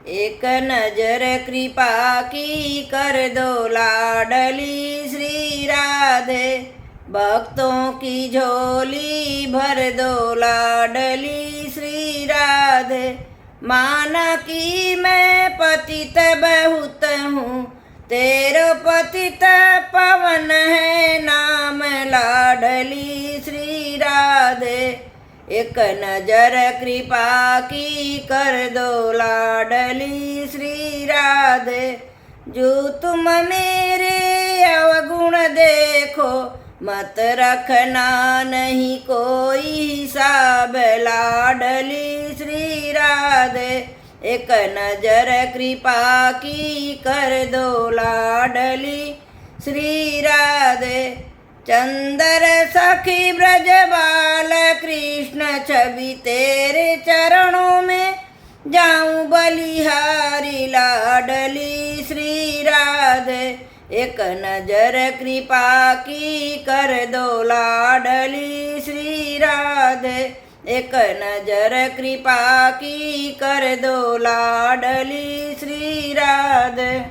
एक नजर कृपा की कर दो लाडली श्री राधे। भक्तों की झोली भर दो लाडली श्री राधे। माना कि मैं पतित बहुत हूँ, तेरो पतित पवन है नाम लाडली श्री राधे। एक नजर कृपा की कर दो लाडली श्री राधे। जो तुम मेरे अवगुण देखो, मत रखना नहीं कोई हिसाब लाडली श्री राधे। एक नजर कृपा की कर दो लाडली श्री राधे। चंदर सखी ब्रज बाल कृष्ण छवि तेरे चरणों में जाऊं बलिहारी लाडली श्री राधे। एक नजर कृपा की कर दो लाडली श्री राधे। एक नजर कृपा की कर दो लाडली श्री राधे।